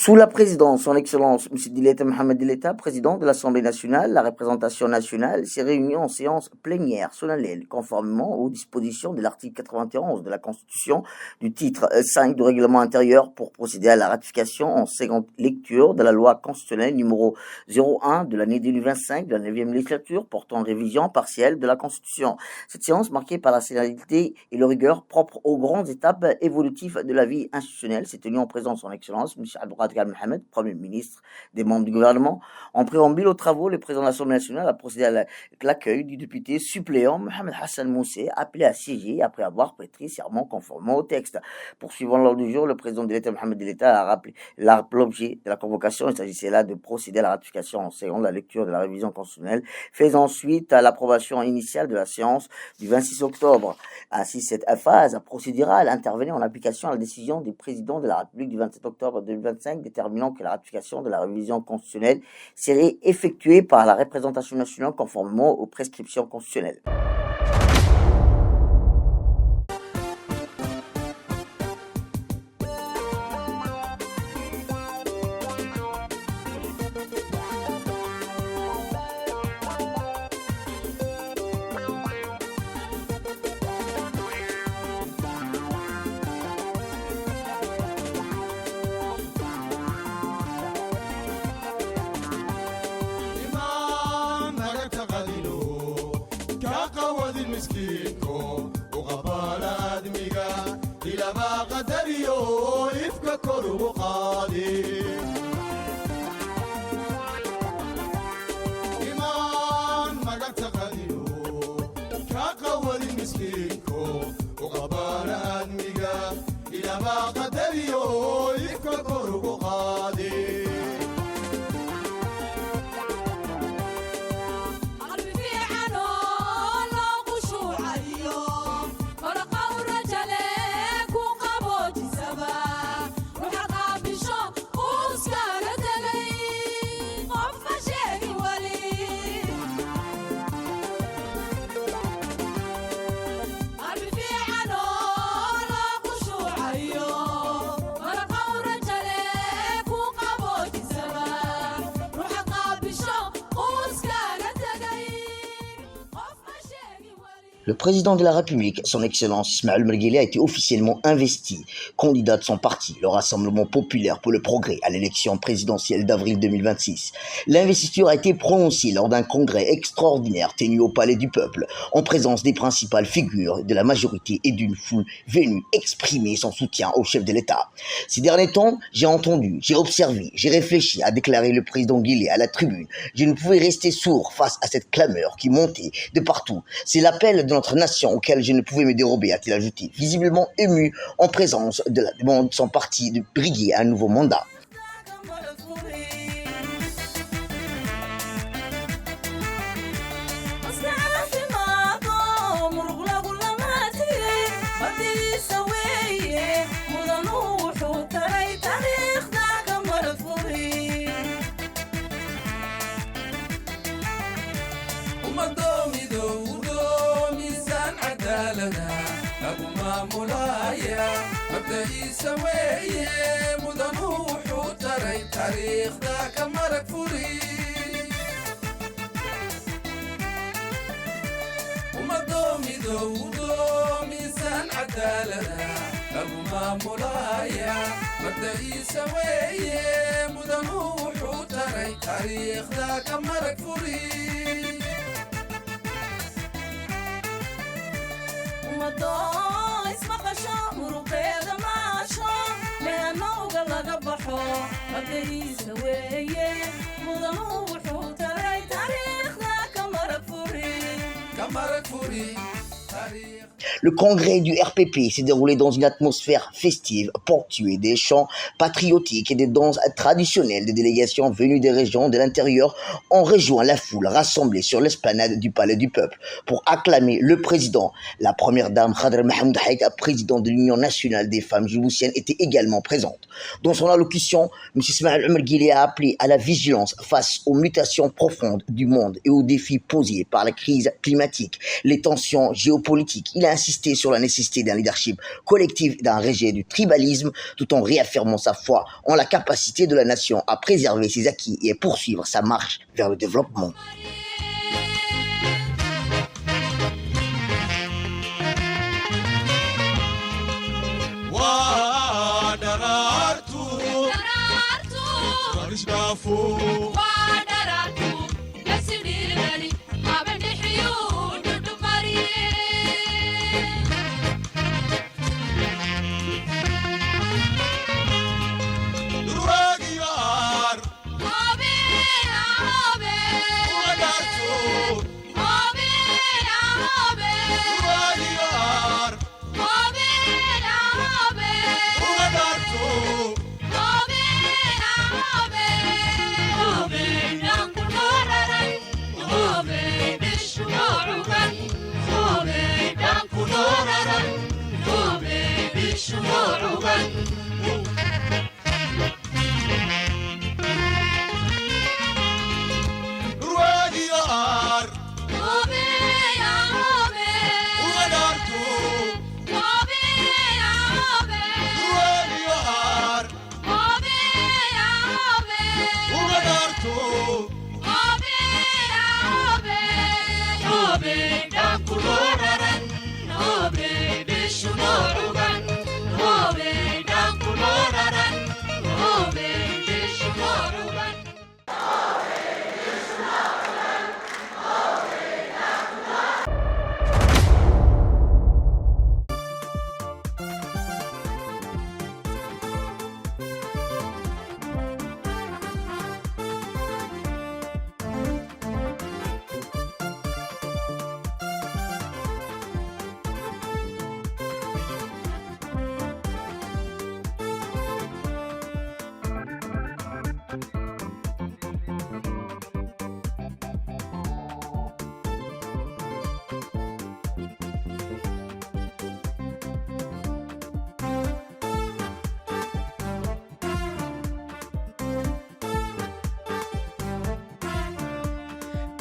Sous la présidence, son Excellence M. Dileta Mohamed Dileta, président de l'Assemblée nationale, la représentation nationale s'est réunie en séance plénière solennelle, conformément aux dispositions de l'article 91 de la Constitution, du titre 5 du règlement intérieur, pour procéder à la ratification en seconde lecture de la loi constitutionnelle numéro 01 de l'année 2025 de la 9e législature portant révision partielle de la Constitution. Cette séance, marquée par la célérité et le rigueur propre aux grandes étapes évolutives de la vie institutionnelle, s'est tenue en présence de son Excellence M. Abdelkader Mohamed, Premier ministre, des membres du gouvernement. En préambule aux travaux, le président de l'Assemblée nationale a procédé à l'accueil du député suppléant Mohamed Hassan Moussé, appelé à siéger après avoir prêté serment conformément au texte. Poursuivant l'ordre du jour, le président de l'État Mohamed Dileta a rappelé l'objet de la convocation. Il s'agissait là de procéder à la ratification en seconde la lecture de la révision constitutionnelle, faisant suite à l'approbation initiale de la séance du 26 octobre. Ainsi, cette phase procédurale intervenait en application à la décision du président de la République du 27 octobre 2025 déterminant que la ratification de la révision constitutionnelle serait effectuée par la représentation nationale conformément aux prescriptions constitutionnelles. مسكينكو وغبال آدميقا إلى ما قدر يو يفككر وقادي إيمان ما قد تقديو كاقوال مسكينكو وغبال آدميقا إلى ما قدر يو يفككر وقادي Le président de la République, son Excellence Ismaël Omar Guelleh, a été officiellement investi candidat de son parti, le Rassemblement populaire pour le progrès, à l'élection présidentielle d'avril 2026. L'investiture a été prononcée lors d'un congrès extraordinaire tenu au Palais du Peuple, en présence des principales figures de la majorité et d'une foule venue exprimer son soutien au chef de l'État. Ces derniers temps, j'ai entendu, j'ai observé, j'ai réfléchi, a déclaré le président Guelleh à la tribune. Je ne pouvais rester sourd face à cette clameur qui montait de partout. C'est l'appel de notre nation auquel je ne pouvais me dérober, a-t-il ajouté, visiblement ému en présence de la demande de son parti de briguer un nouveau mandat. أبو مامولايا مبدئي سويه مدنوح وتري تاريخ ذاك مرق فوري ومدومي دومي سان عدالنا أبو مامولايا مبدئي سويه مدنوح وتري تاريخ ذاك مرق فوري اسمع قشا مروقيد ماشا لأنه قلق بحو مبدئي سويه مضنوح تري تاريخ ذا كمرك فوري Le congrès du RPP s'est déroulé dans une atmosphère festive, ponctuée des chants patriotiques et des danses traditionnelles. Des délégations venues des régions de l'intérieur ont rejoint la foule rassemblée sur l'esplanade du Palais du Peuple pour acclamer le président. La première dame Khadra Mahmoud Haït, présidente de l'Union nationale des femmes djiboutiennes, était également présente. Dans son allocution, M. Ismaël Omar Guelleh a appelé à la vigilance face aux mutations profondes du monde et aux défis posés par la crise climatique, les tensions géopolitiques politique, il a insisté sur la nécessité d'un leadership collectif et d'un rejet du tribalisme, tout en réaffirmant sa foi en la capacité de la nation à préserver ses acquis et à poursuivre sa marche vers le développement.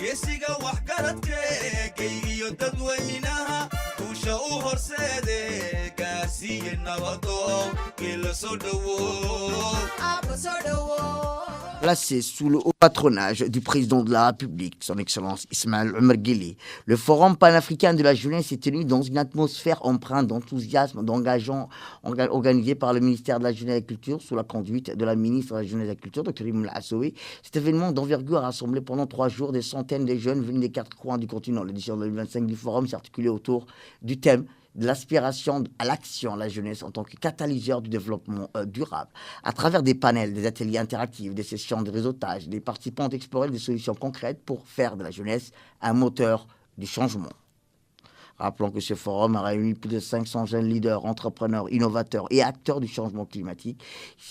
geesiga waxgaradkeegaygiyo dadweynaha guusha u horseede gaarsiiye nabado geela soo dhowo. Placé sous le haut patronage du président de la République, son Excellence Ismaël Omar Guelleh, le Forum panafricain de la jeunesse s'est tenu dans une atmosphère empreinte d'enthousiasme, d'engagement, organisé par le ministère de la Jeunesse et de la Culture sous la conduite de la ministre de la Jeunesse et de la Culture, Dr Imoul Assowe. Cet événement d'envergure a rassemblé pendant 3 jours des centaines de jeunes venus des 4 coins du continent. L'édition 2025 du Forum s'est articulée autour du thème de l'aspiration à l'action, la jeunesse en tant que catalyseur du développement durable. À travers des panels, des ateliers interactifs, des sessions de réseautage, les participants ont exploré des solutions concrètes pour faire de la jeunesse un moteur du changement. Rappelons que ce forum a réuni plus de 500 jeunes leaders, entrepreneurs, innovateurs et acteurs du changement climatique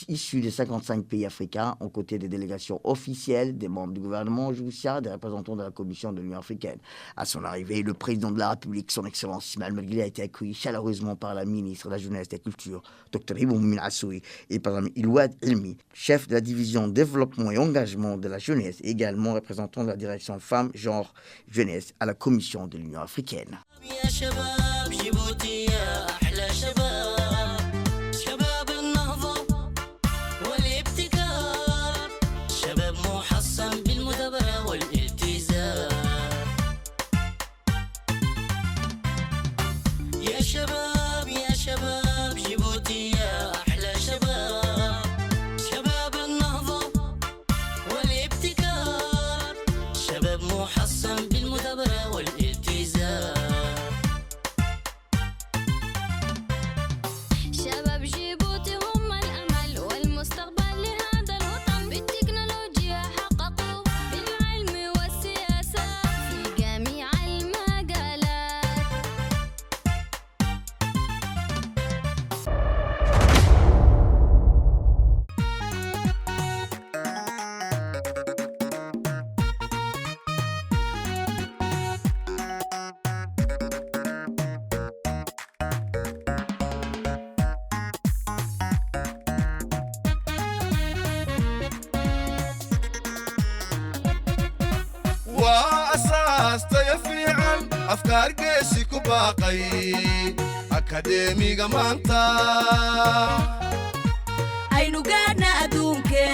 issus de 55 pays africains, aux côtés des délégations officielles, des membres du gouvernement judiciaire, des représentants de la Commission de l'Union africaine. À son arrivée, le président de la République, son Excellence Ismaël Omar Guelleh, a été accueilli chaleureusement par la ministre de la Jeunesse et de la Culture, Dr Imoul Assowe, et par Mme Ilouad Elmi, chef de la division développement et engagement de la jeunesse, et également représentant de la direction femmes, genre, jeunesse à la Commission de l'Union africaine. يا شباب جيبوتي يا أحلى شباب شباب النهضة والابتكار شباب محصن بالمثابرة والالتزام يا شباب جيبوتي يا أحلى شباب شباب النهضة والابتكار شباب محصن بالمثابرة والالتزام asaastaya fiican afkaar geesi ku baaqay akadeemiga maanta aynu gaadhna adduunke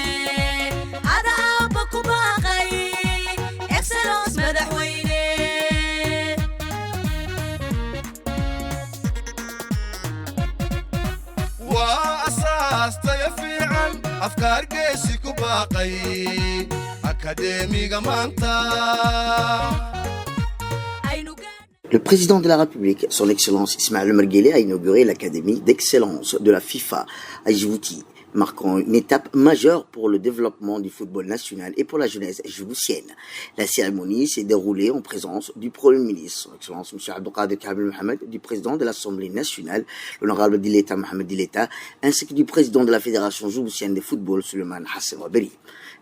adaaba ku baaqay excellence madaxweyne waa asaastaya fiican afkaar geesi ku baaqay akadeemiga maanta Le président de la République, son Excellence Ismaël Omar Guelleh, a inauguré l'Académie d'excellence de la FIFA à Djibouti, marquant une étape majeure pour le développement du football national et pour la jeunesse djiboutienne. La cérémonie s'est déroulée en présence du Premier ministre, son Excellence M. Abdelkader Kamel Mohamed, du président de l'Assemblée nationale, l'honorable Dileta Mohamed Dileta, ainsi que du président de la Fédération djiboutienne de football, Suleiman Hassan Waberi.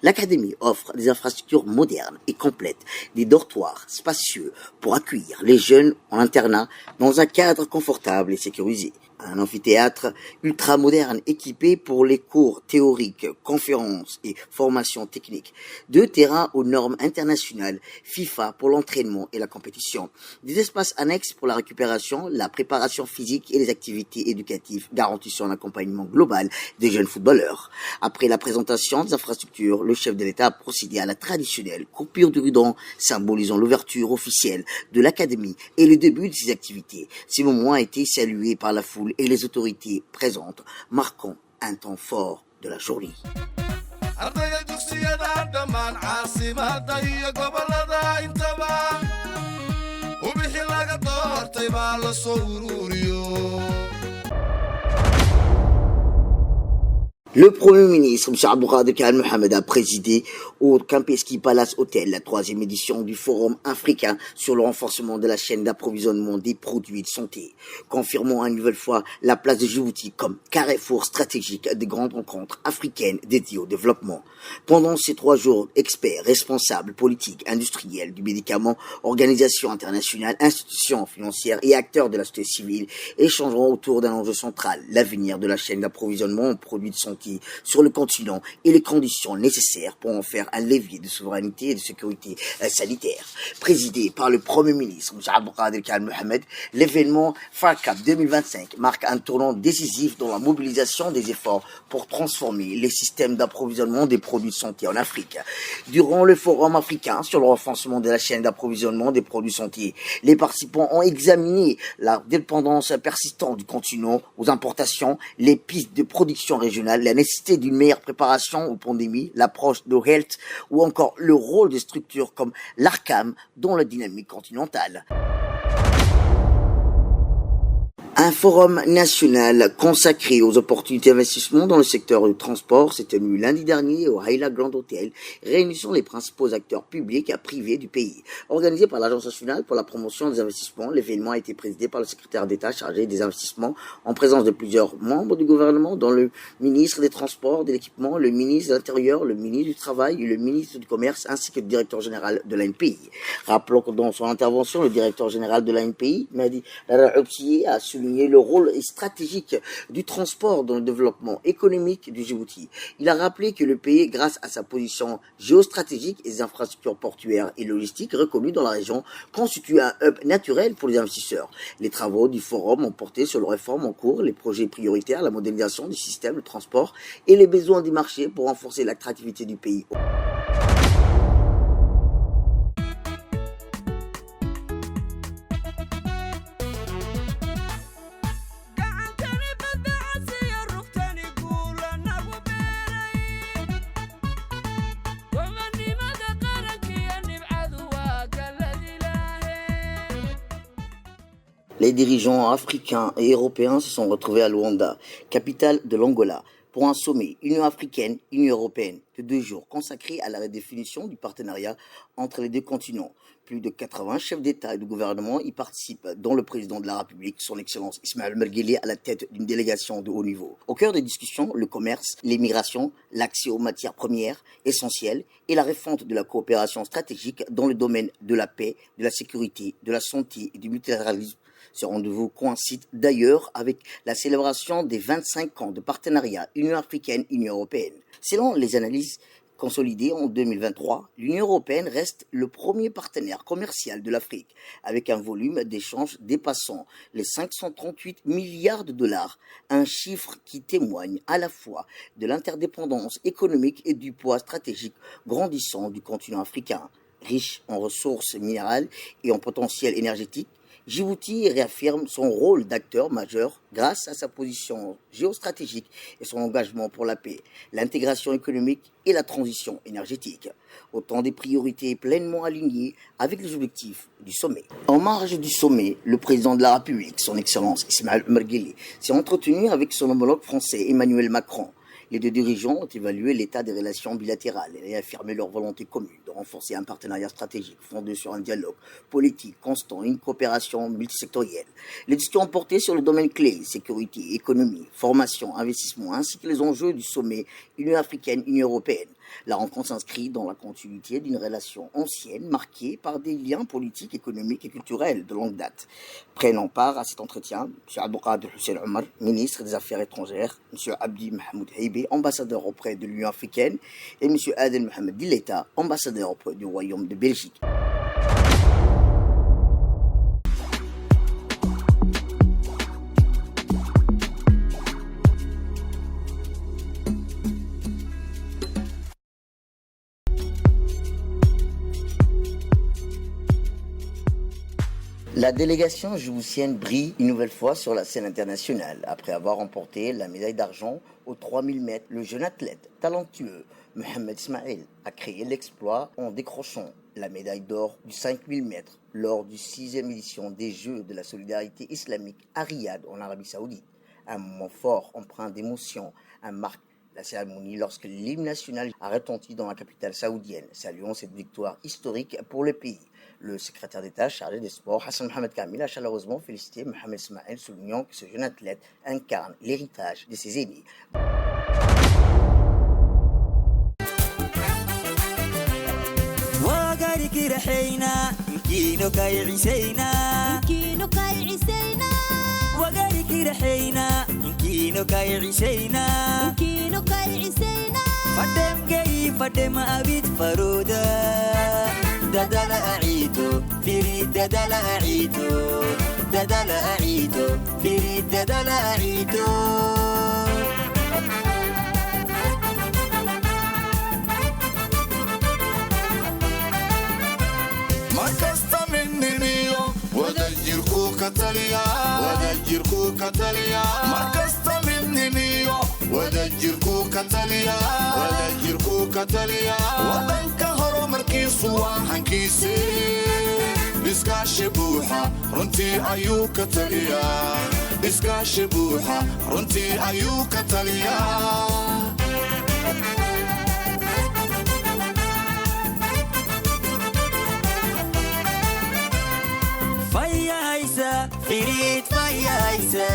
L'Académie offre des infrastructures modernes et complètes, des dortoirs spacieux pour accueillir les jeunes en internat dans un cadre confortable et sécurisé. Un amphithéâtre ultra-moderne équipé pour les cours théoriques, conférences et formations techniques. 2 terrains aux normes internationales FIFA pour l'entraînement et la compétition. Des espaces annexes pour la récupération, la préparation physique et les activités éducatives garantissant l'accompagnement global des jeunes footballeurs. Après la présentation des infrastructures, le chef de l'État a procédé à la traditionnelle coupure du ruban, symbolisant l'ouverture officielle de l'Académie et le début de ses activités. Ces moments ont été salués par la foule et les autorités présentes, marquant un temps fort de la journée. ardayda dugsiyada dhammaan caasimada iyo gobolada intaba wixii laga doortay baa la soo ururiyo Le Premier ministre, M. Abdelkader Kamel Mohamed, a présidé au Campeski Palace Hotel la 3e édition du Forum africain sur le renforcement de la chaîne d'approvisionnement des produits de santé, confirmant une nouvelle fois la place de Djibouti comme carrefour stratégique des grandes rencontres africaines dédiées au développement. Pendant ces 3 jours, experts, responsables, politiques, industriels, du médicament, organisations internationales, institutions financières et acteurs de la société civile échangeront autour d'un enjeu central, l'avenir de la chaîne d'approvisionnement en produits de santé sur le continent et les conditions nécessaires pour en faire un levier de souveraineté et de sécurité sanitaire. Présidé par le Premier ministre, M. Abdelkader Kamel Mohamed, l'événement FARCAP 2025 marque un tournant décisif dans la mobilisation des efforts pour transformer les systèmes d'approvisionnement des produits de santé en Afrique. Durant le Forum africain sur le renforcement de la chaîne d'approvisionnement des produits de santé, les participants ont examiné la dépendance persistante du continent aux importations, les pistes de production régionale, la nécessité d'une meilleure préparation aux pandémies, l'approche de Health ou encore le rôle de structures comme l'ARCAM dans la dynamique continentale. Un forum national consacré aux opportunités d'investissement dans le secteur du transport s'est tenu lundi dernier au Haïla Grand Hotel, réunissant les principaux acteurs publics et privés du pays. Organisé par l'Agence nationale pour la promotion des investissements, l'événement a été présidé par le secrétaire d'État chargé des investissements en présence de plusieurs membres du gouvernement, dont le ministre des Transports, de l'Équipement, le ministre de l'Intérieur, le ministre du Travail et le ministre du Commerce, ainsi que le directeur général de l'ANPI. Rappelons que dans son intervention, le directeur général de l'ANPI, Mehdi Raoubsié, a souligné le rôle stratégique du transport dans le développement économique du Djibouti. Il a rappelé que le pays, grâce à sa position géostratégique et ses infrastructures portuaires et logistiques reconnues dans la région, constitue un hub naturel pour les investisseurs. Les travaux du forum ont porté sur les réformes en cours, les projets prioritaires, la modernisation du système de transport et les besoins du marché pour renforcer l'attractivité du pays. Les dirigeants africains et européens se sont retrouvés à Luanda, capitale de l'Angola, pour un sommet Union africaine, Union européenne de 2 jours consacré à la redéfinition du partenariat entre les 2 continents. Plus de 80 chefs d'État et de gouvernement y participent, dont le président de la République, son Excellence Ismaël Omar Guelleh, à la tête d'une délégation de haut niveau. Au cœur des discussions, le commerce, l'immigration, l'accès aux matières premières essentielles et la refonte de la coopération stratégique dans le domaine de la paix, de la sécurité, de la santé et du multilatéralisme. Ce rendez-vous coïncide d'ailleurs avec la célébration des 25 ans de partenariat Union africaine-Union européenne. Selon les analyses Consolidée en 2023, l'Union européenne reste le premier partenaire commercial de l'Afrique, avec un volume d'échanges dépassant les 538 milliards de dollars, un chiffre qui témoigne à la fois de l'interdépendance économique et du poids stratégique grandissant du continent africain. Riche en ressources minérales et en potentiel énergétique, Djibouti réaffirme son rôle d'acteur majeur grâce à sa position géostratégique et son engagement pour la paix, l'intégration économique et la transition énergétique. Autant des priorités pleinement alignées avec les objectifs du sommet. En marge du sommet, le président de la République, son Excellence Ismaël Omar Guelleh, s'est entretenu avec son homologue français Emmanuel Macron. Les deux dirigeants ont évalué l'état des relations bilatérales et affirmé leur volonté commune de renforcer un partenariat stratégique fondé sur un dialogue politique constant et une coopération multisectorielle. Les discussions ont porté sur le domaine clé, sécurité, économie, formation, investissement, ainsi que les enjeux du sommet Union africaine-Union européenne. La rencontre s'inscrit dans la continuité d'une relation ancienne marquée par des liens politiques, économiques et culturels de longue date. Prenant part à cet entretien, M. Abdelkader Hussein Omar, ministre des Affaires étrangères, M. Abdi Mahmoud Haïbé, ambassadeur auprès de l'Union africaine, et M. Adel Mohamed Dileta, ambassadeur auprès du Royaume de Belgique. La délégation djiboutienne brille une nouvelle fois sur la scène internationale. Après avoir remporté la médaille d'argent aux 3000 mètres, le jeune athlète talentueux Mohamed Ismail a créé l'exploit en décrochant la médaille d'or du 5000 mètres lors du 6e édition des Jeux de la solidarité islamique à Riyad en Arabie Saoudite. Un moment fort empreint d'émotion, un marque la cérémonie lorsque l'hymne national a retenti dans la capitale saoudienne, saluant cette victoire historique pour le pays. Le secrétaire d'État chargé des sports, Hassan Mohamed Kamil, a chaleureusement félicité Mohamed Ismail, soulignant que ce jeune athlète incarne l'héritage de ses aînés. فدم أبيت فرودا ددل أعيدو فريد ددل أعيدو ددل أعيدو فريد ددل أعيدو ما كست مني نيو ودجركو كتليا ودجركو كتليا ما كست مني نيو ودجركو كتليا ودجركو كتليا ودنك هرو مركيسو وحنكيسي إسكاش بوحة رنتي أيو كتليا إسكاش بوحة رنتي أيو كتليا فريد فيا عيسى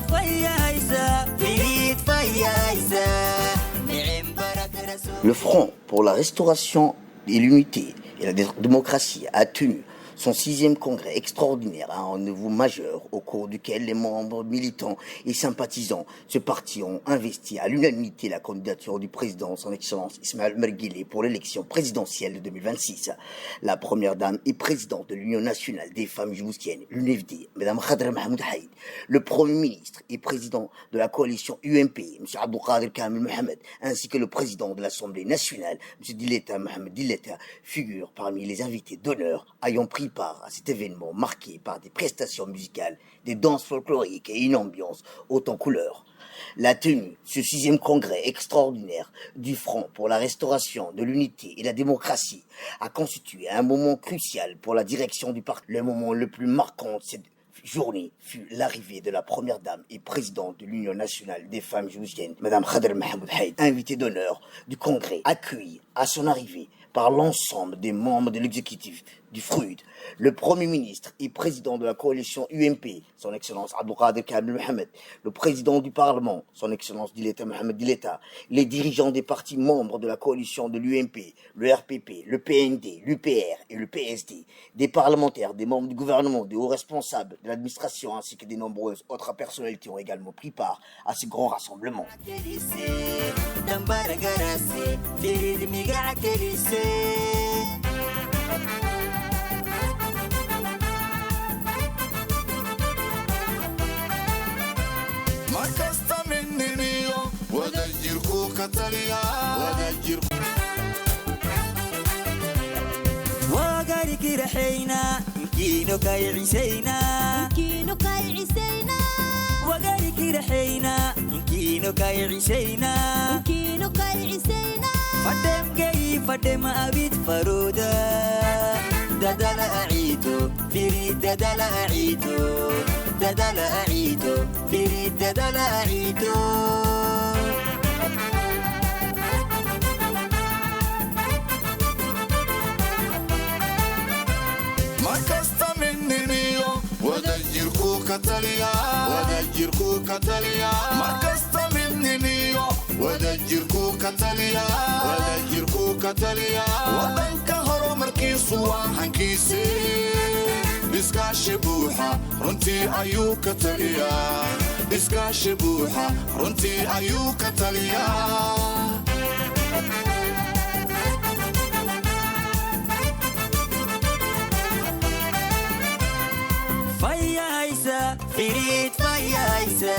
فيا عيسى فريد فيا عيسى نعم بركة رسول. Le Front pour la restauration et l'unité et la démocratie a tenu son 6e congrès extraordinaire a un rendez-vous majeur au cours duquel les membres militants et sympathisants de ce parti ont investi à l'unanimité la candidature du président, son Excellence Ismaël Omar Guelleh, pour l'élection présidentielle de 2026. La première dame et présidente de l'Union nationale des femmes djiboutiennes, l'UNFD, Mme Khadra Mahmoud Haïd, le premier ministre et président de la coalition UMP, M. Abdelkader Kamil Mohamed, ainsi que le président de l'Assemblée nationale, M. Dileta Mohamed Dileta, figurent parmi les invités d'honneur ayant pris part à cet événement marqué par des prestations musicales, des danses folkloriques et une ambiance haute en couleurs. La tenue de ce 6e congrès extraordinaire du Front pour la restauration de l'unité et la démocratie a constitué un moment crucial pour la direction du parti. Le moment le plus marquant de cette journée fut l'arrivée de la première dame et présidente de l'Union nationale des femmes djiboutiennes, Mme Khadra Mahmoud Haïd, invitée d'honneur du congrès, accueillie à son arrivée par l'ensemble des membres de l'exécutif du FRUD. Le Premier ministre et président de la coalition UMP, son Excellence Abdelkader Kamel Mohamed, le président du Parlement, son Excellence Dileta Mohamed Dileta, les dirigeants des partis membres de la coalition de l'UMP, le RPP, le PND, l'UPR et le PSD, des parlementaires, des membres du gouvernement, des hauts responsables de l'administration ainsi que des nombreuses autres personnalités ont également pris part à ce grand rassemblement. markasta midnimiyo wadajirku ka taliya وقالي كرحينا كينو كاي عيسينا kiino kay cisayna وقالي كرحينا كينو كاي عيسينا kiino kay cisayna فدم جاي فدم أبيت فرودا ددل أعيدو فريد ددل أعيدو ددل أعيدو فريد ددل أعيدو markasta midnimiyo wadajirku ka taliya markasta midnimiyo wadajirku ka taliya wadanka horumarkiisu waa hankiisi iskaashi buuxa runtii ayuu ka taliya iskaashi buuxa runtii ayuu ka taliya فيايسا فريد فيايسا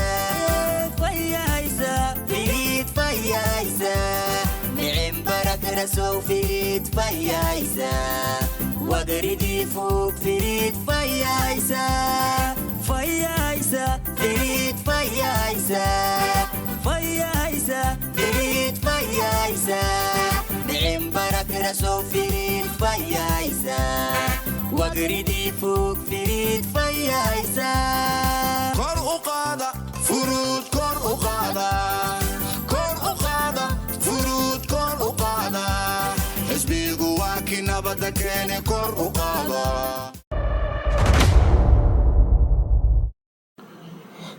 فيايسا فريد فيايسا نعم برك رسو فريد فيايسا وقردي فوق فريد فيايسا فيايسا فريد فيايسا فيايسا فريد فيايسا نعم برك رسو فريد فيايسا وقردي فوق فريد فيايسا kor u qaada furuud kor u qaada furuud kor u qaada xisbigu waa kii nabadda keene kor u qaada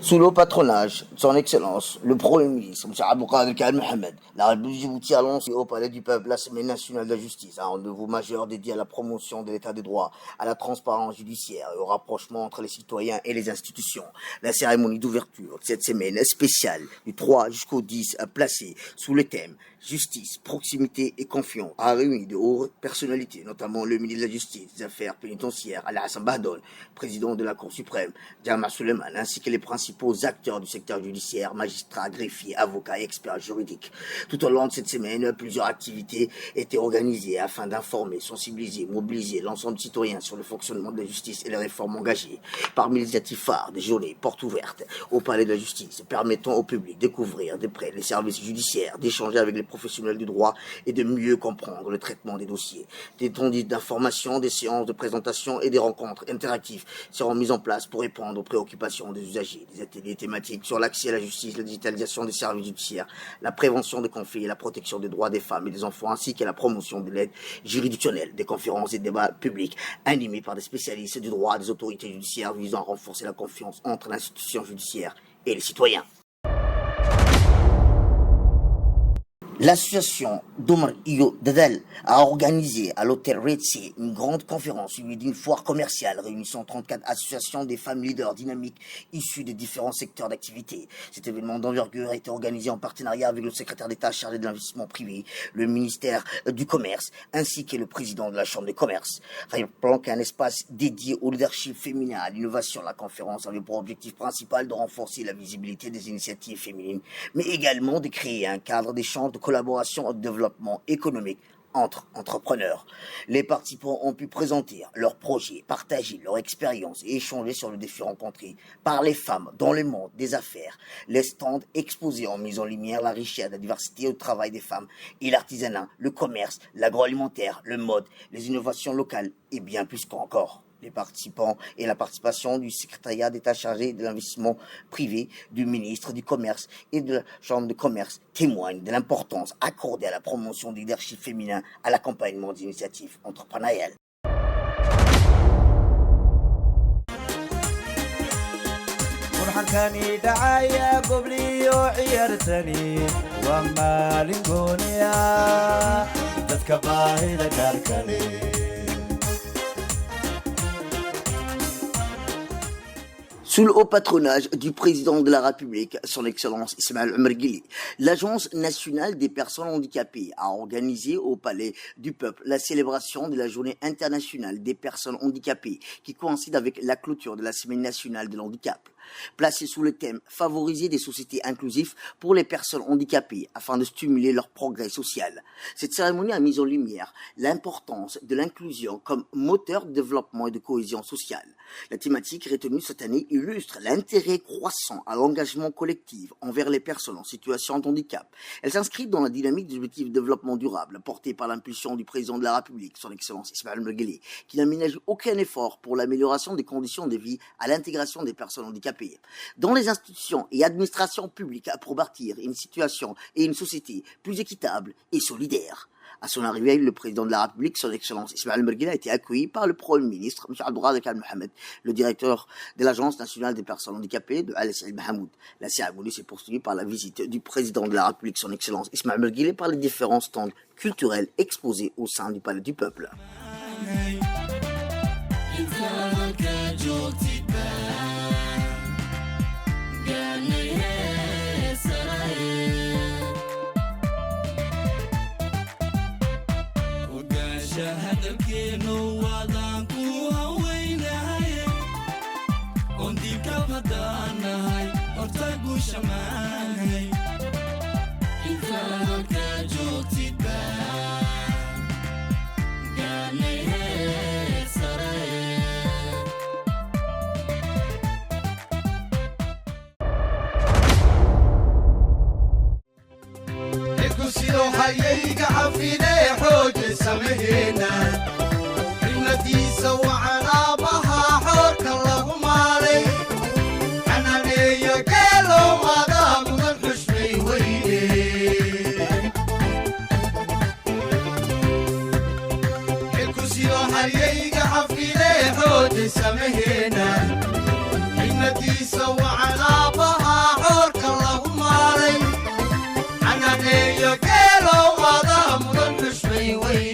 Sous le patronage de son Excellence, le Premier ministre, M. Abdelkader Kamel Mohamed, la République de Djibouti a lancé au Palais du Peuple la Semaine nationale de la justice, un rendez-vous majeur dédié à la promotion de l'état des droits, à la transparence judiciaire et au rapprochement entre les citoyens et les institutions. La cérémonie d'ouverture de cette semaine spéciale du 3 jusqu'au 10 placée sous le thème Justice, proximité et confiance a réuni de hautes personnalités, notamment le ministre de la Justice, des Affaires pénitentiaires, Alassane Bahdon, président de la Cour suprême, Djama Suleiman, ainsi que les principaux acteurs du secteur judiciaire, magistrats, greffiers, avocats et experts juridiques. Tout au long de cette semaine, plusieurs activités étaient organisées afin d'informer, sensibiliser, mobiliser l'ensemble des citoyens sur le fonctionnement de la justice et les réformes engagées. Parmi les initiatives phares, des journées portes ouvertes au Palais de la Justice, permettant au public de découvrir de près les services judiciaires, d'échanger avec les professionnels du droit et de mieux comprendre le traitement des dossiers. Des tondis d'information, des séances de présentation et des rencontres interactives seront mises en place pour répondre aux préoccupations des usagers. Des ateliers thématiques sur l'accès à la justice, la digitalisation des services judiciaires, la prévention des conflits et la protection des droits des femmes et des enfants, ainsi que la promotion de l'aide juridictionnelle. Des conférences et débats publics animés par des spécialistes du droit, des autorités judiciaires visant à renforcer la confiance entre l'institution judiciaire et les citoyens. L'association d'Omar Iyo Dadal a organisé à l'hôtel Red Sea une grande conférence suivie d'une foire commerciale réunissant 34 associations des femmes leaders dynamiques issues des différents secteurs d'activité. Cet événement d'envergure a été organisé en partenariat avec le secrétaire d'État chargé de l'investissement privé, le ministère du Commerce ainsi que le président de la Chambre de commerce. Rappelant qu'un espace dédié au leadership féminin, à l'innovation, la conférence avait pour objectif principal de renforcer la visibilité des initiatives féminines, mais également de créer un cadre d'échange de collaboration et de développement économique entre entrepreneurs. Les participants ont pu présenter leurs projets, partager leur expérience et échanger sur les défis rencontrés par les femmes dans le monde des affaires. Les stands exposés ont mis en lumière la richesse, la diversité au travail des femmes et l'artisanat, le commerce, l'agroalimentaire, le mode, les innovations locales et bien plus qu'encore. Les participants et la participation du secrétariat d'État chargé de l'investissement privé, du ministre du Commerce et de la Chambre de commerce témoignent de l'importance accordée à la promotion du leadership féminin à l'accompagnement d'initiatives entrepreneuriales. kani dhacaya gobliyo ciyaartani waa maalin gooniya dadka baahida gaarkale. Sous le haut patronage du président de la République, son Excellence Ismaël Omar Guelleh, l'Agence nationale des personnes handicapées a organisé au Palais du Peuple la célébration de la Journée internationale des personnes handicapées qui coïncide avec la clôture de la Semaine nationale de l'handicap. Placée sous le thème « Favoriser des sociétés inclusives pour les personnes handicapées afin de stimuler leur progrès social ». Cette cérémonie a mis en lumière l'importance de l'inclusion comme moteur de développement et de cohésion sociale. La thématique retenue cette année illustre l'intérêt croissant à l'engagement collectif envers les personnes en situation de handicap. Elle s'inscrit dans la dynamique des objectifs de développement durable portée par l'impulsion du président de la République, son Excellence Ismaël Omar Guelleh, qui n'a ménagé aucun effort pour l'amélioration des conditions de vie à l'intégration des personnes handicapées dans les institutions et administrations publiques pour bâtir une situation et une société plus équitable et solidaire. À son arrivée, le président de la République, son Excellence Ismaël Omar Guelleh, a été accueilli par le Premier ministre, M. Abdelrahman Al Mohamed, le directeur de l'Agence nationale des personnes handicapées de Al Saïd Mahamoud. La cérémonie s'est poursuivie par la visite du président de la République, son Excellence Ismaël Omar Guelleh, par les différents stands culturels exposés au sein du Palais du Peuple. sidoo hayayga xafidee xooje samaheena xibnadiisa wacan aabbaha xoorka lagu maalay xananeeya geelow adaa mudan xushmay weyne xilku sidoo hayayga xafidee xooje samaheena xibnadiisa wacan aabbaha xoorka lagu maalay xananeeya geelow adaa mudan xushmay weyne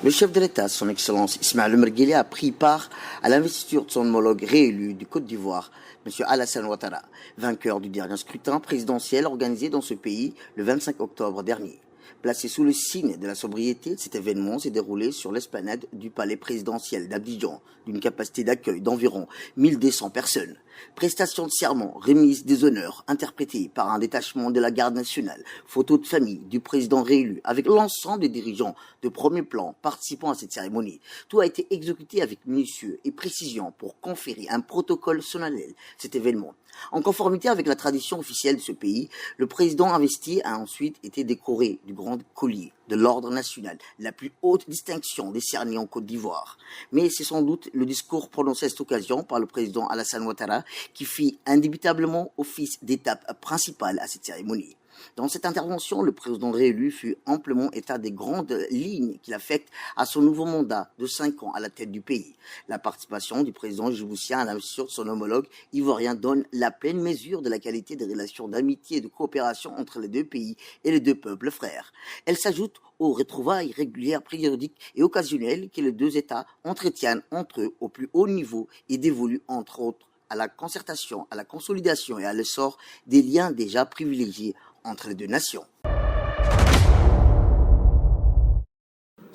Le chef de l'État, son Excellence Ismaël Omar Guelleh, a pris part à l'investiture de son homologue réélu du Côte d'Ivoire, M. Alassane Ouattara, vainqueur du dernier scrutin présidentiel organisé dans ce pays le 25 octobre dernier. Placé sous le signe de la sobriété, cet événement s'est déroulé sur l'esplanade du palais présidentiel d'Abidjan, d'une capacité d'accueil d'environ 1200 personnes. Prestation de serment, remise des honneurs, interprétée par un détachement de la garde nationale, photo de famille du président réélu, avec l'ensemble des dirigeants de premier plan participant à cette cérémonie. Tout a été exécuté avec minutieux et précision pour conférer un protocole solennel cet événement. En conformité avec la tradition officielle de ce pays, le président investi a ensuite été décoré du grand collier de l'ordre national, la plus haute distinction décernée en Côte d'Ivoire. Mais c'est sans doute le discours prononcé à cette occasion par le président Alassane Ouattara qui fit indubitablement office d'étape principale à cette cérémonie. Dans cette intervention, le président réélu fut amplement état des grandes lignes qu'il affecte à son nouveau mandat de 5 ans à la tête du pays. La participation du président djiboutien à l'investiture de son homologue ivoirien donne la pleine mesure de la qualité des relations d'amitié et de coopération entre les deux pays et les deux peuples frères. Elle s'ajoute aux retrouvailles régulières, périodiques et occasionnelles que les deux États entretiennent entre eux au plus haut niveau et dévolues entre autres à la concertation, à la consolidation et à l'essor des liens déjà privilégiés entre les deux nations.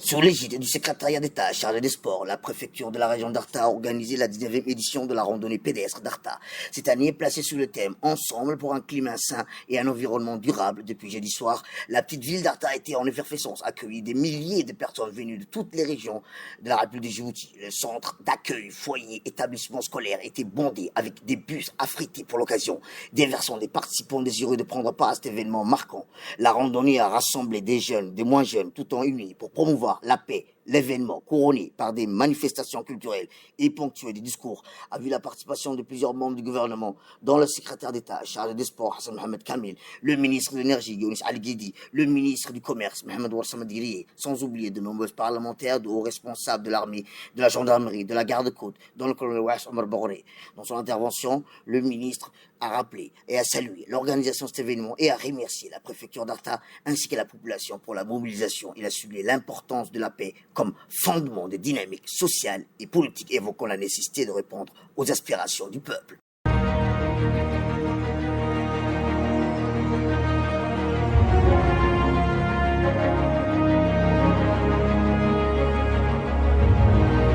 Sous l'égide du secrétariat d'État chargé des sports, la préfecture de la région d'Arta a organisé la 19e édition de la randonnée pédestre d'Arta. Cette année, placée sous le thème « Ensemble pour un climat sain et un environnement durable » depuis jeudi soir, la petite ville d'Arta a été en effervescence, accueilli des milliers de personnes venues de toutes les régions de la République de Djibouti. Le centre d'accueil, foyer, établissement scolaire était bondé avec des bus affrétés pour l'occasion, déversant des participants désireux de prendre part à cet événement marquant. La randonnée a rassemblé des jeunes, des moins jeunes, tout en unis pour promouvoir la paix, L'événement, couronné par des manifestations culturelles et ponctué des discours, a vu la participation de plusieurs membres du gouvernement, dont le secrétaire d'État chargé des Sports, Hassan Mohamed Kamil, le ministre de l'Énergie, Younis Ali Guidi, le ministre du Commerce, Mohamed Ouassama Diriye, sans oublier de nombreux parlementaires, de hauts responsables de l'armée, de la gendarmerie, de la garde-côte, dont le colonel Wash Omar Boré. Dans son intervention, le ministre a rappelé et a salué l'organisation de cet événement et a remercié la préfecture d'Arta ainsi que la population pour la mobilisation. Il a souligné l'importance de la paix comme fondement des dynamiques sociales et politiques, évoquant la nécessité de répondre aux aspirations du peuple.